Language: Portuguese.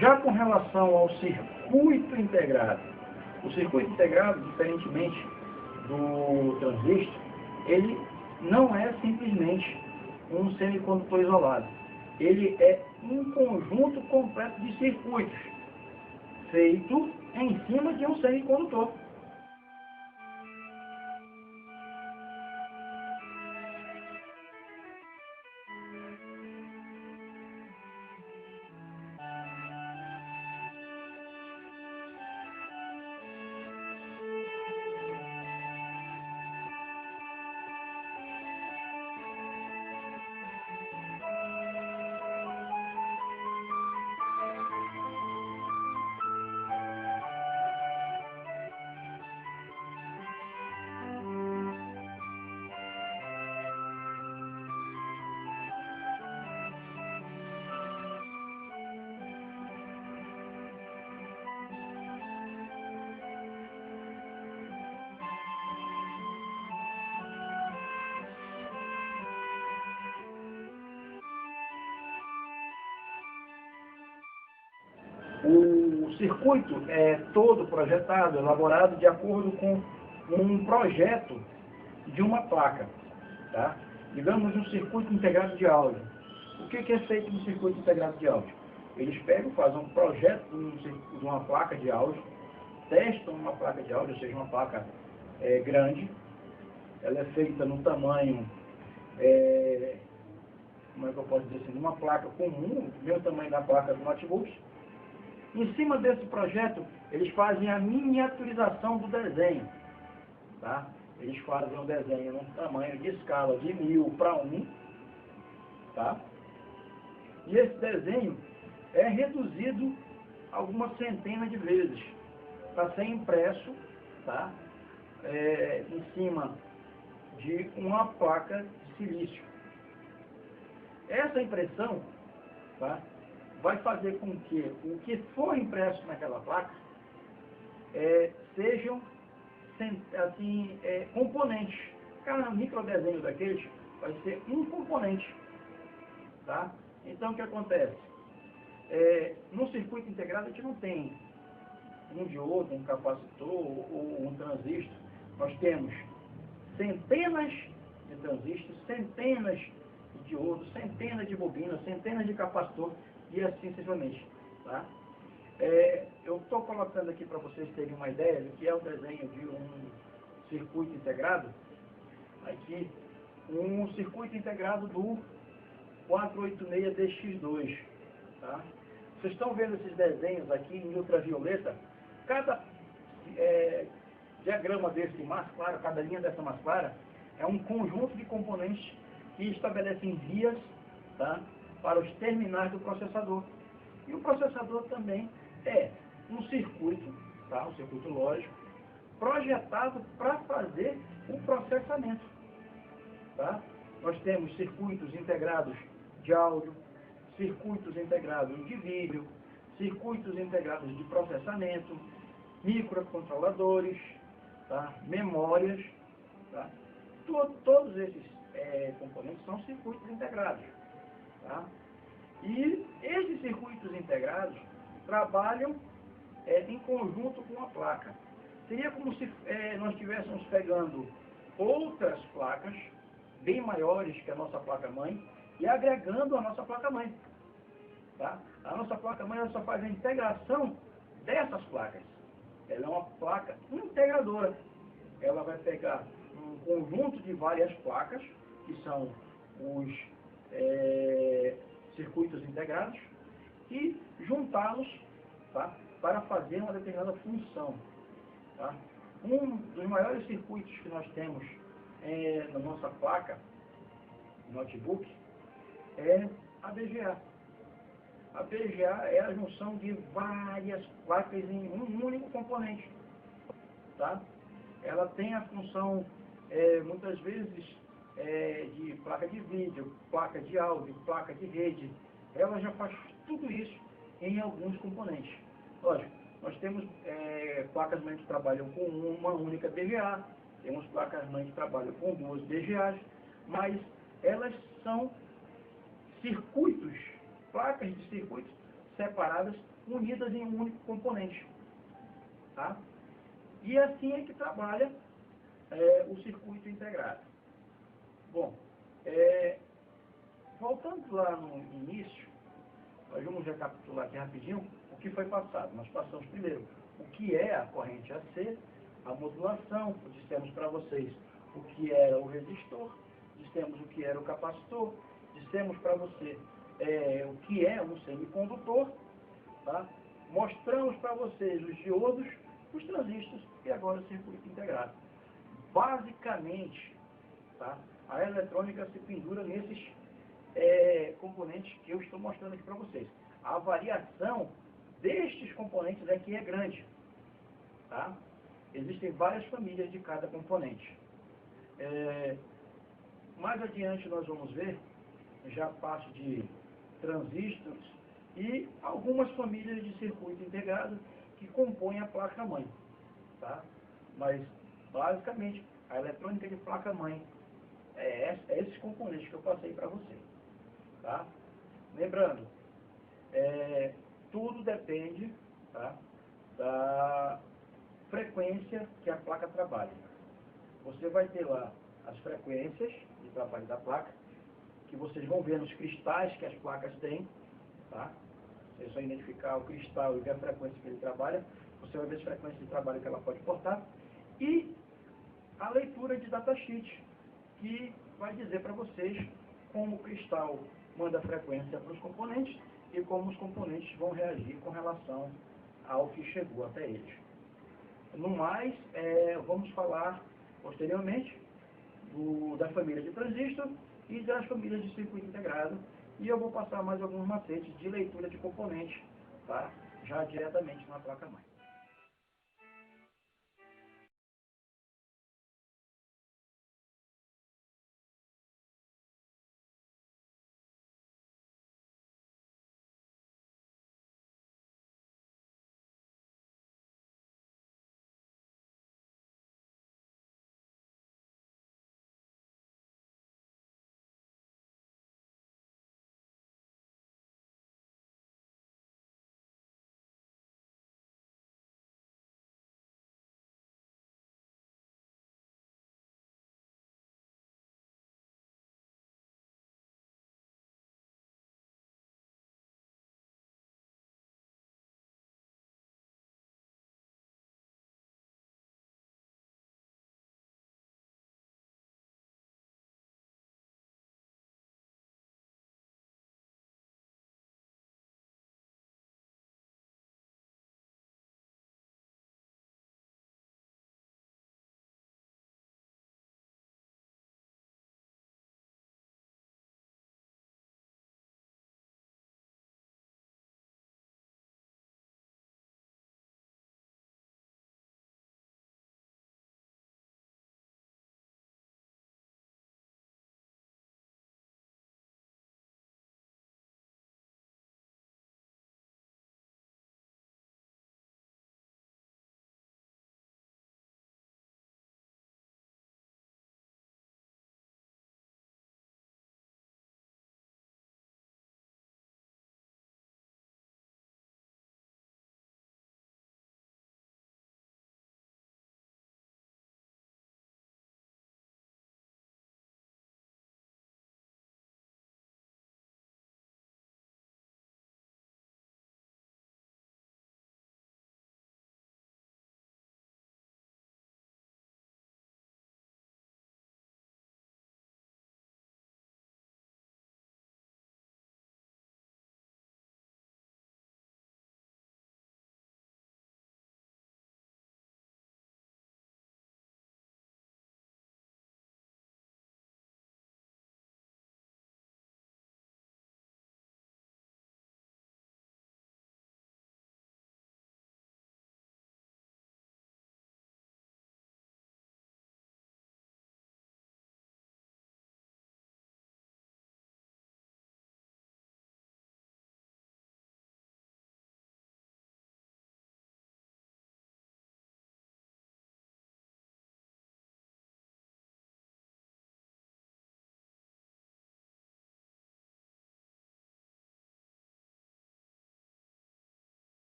Já com relação ao circuito integrado, o circuito integrado, diferentemente do transistor, ele não é simplesmente um semicondutor isolado. Ele é um conjunto completo de circuitos, feito em cima de um semicondutor. O circuito é todo projetado, elaborado de acordo com um projeto de uma placa, tá? Digamos um circuito integrado de áudio. O que é feito no circuito integrado de áudio? Eles pegam, fazem um projeto de uma placa de áudio, testam uma placa de áudio, ou seja, uma placa grande. Ela é feita no tamanho, como é que eu posso dizer assim, uma placa comum, do mesmo tamanho da placa do notebook. Em cima desse projeto, eles fazem a miniaturização do desenho, tá? Eles fazem o desenho num tamanho de escala de 1000 para 1, tá? E esse desenho é reduzido algumas centenas de vezes para ser impresso, tá? Em cima de uma placa de silício. Essa impressão, tá, vai fazer com que o que for impresso naquela placa sejam assim, componentes. Cada microdesenho daqueles vai ser um componente. Tá? Então o que acontece? No circuito integrado a gente não tem um diodo, um capacitor ou um transistor. Nós temos centenas de transistores, centenas de diodos, centenas de bobinas, centenas de capacitores e assim sucessivamente. Tá? Eu estou colocando aqui para vocês terem uma ideia do que é o desenho de um circuito integrado. Aqui, um circuito integrado do 486DX2. Tá? Vocês estão vendo esses desenhos aqui em ultravioleta? Cada diagrama desse mais claro, cada linha dessa mais clara, é um conjunto de componentes que estabelecem vias, tá, para os terminais do processador. E o processador também é um circuito, tá, um circuito lógico, projetado para fazer o processamento. Tá? Nós temos circuitos integrados de áudio, circuitos integrados de vídeo, circuitos integrados de processamento, microcontroladores, tá? Memórias. Tá? Todos esses componentes são circuitos integrados. Tá? E esses circuitos integrados trabalham em conjunto com a placa. Seria como se nós estivéssemos pegando outras placas, bem maiores que a nossa placa-mãe, e agregando a nossa placa-mãe. Tá? A nossa placa-mãe só faz a integração dessas placas. Ela é uma placa integradora. Ela vai pegar um conjunto de várias placas, que são os circuitos integrados, e juntá-los, tá, para fazer uma determinada função. Tá? Um dos maiores circuitos que nós temos na nossa placa, notebook, é a BGA. A BGA é a junção de várias placas em um único componente. Tá? Ela tem a função, muitas vezes, de placa de vídeo, placa de áudio, placa de rede. Ela já faz tudo isso em alguns componentes. Lógico, nós temos placas-mães que trabalham com uma única BGA, temos placas-mães que trabalham com duas BGAs, mas elas são circuitos, placas de circuitos separadas unidas em um único componente. Tá? E assim é que trabalha o circuito integrado. Bom, voltando lá no início, nós vamos recapitular aqui rapidinho o que foi passado. Nós passamos primeiro o que é a corrente AC, a modulação, dissemos para vocês o que era o resistor, dissemos o que era o capacitor, dissemos para você o que é um semicondutor, tá? Mostramos para vocês os diodos, os transistores e agora o circuito integrado. Basicamente, tá? A eletrônica se pendura nesses componentes que eu estou mostrando aqui para vocês. A variação destes componentes aqui é grande. Tá? Existem várias famílias de cada componente. Mais adiante nós vamos ver já a parte de transistores e algumas famílias de circuito integrado que compõem a placa-mãe. Tá? Mas, basicamente, a eletrônica de placa-mãe é esses componentes que eu passei para você. Tá? Lembrando, tudo depende, tá, da frequência que a placa trabalha. Você vai ter lá as frequências de trabalho da placa, que vocês vão ver nos cristais que as placas têm. Tá? Se você só identificar o cristal e ver a frequência que ele trabalha, você vai ver as frequências de trabalho que ela pode portar. E a leitura de datasheet, que vai dizer para vocês como o cristal manda frequência para os componentes e como os componentes vão reagir com relação ao que chegou até eles. No mais, vamos falar posteriormente da família de transistor e das famílias de circuito integrado, e eu vou passar mais alguns macetes de leitura de componentes, tá? Já diretamente na placa-mãe.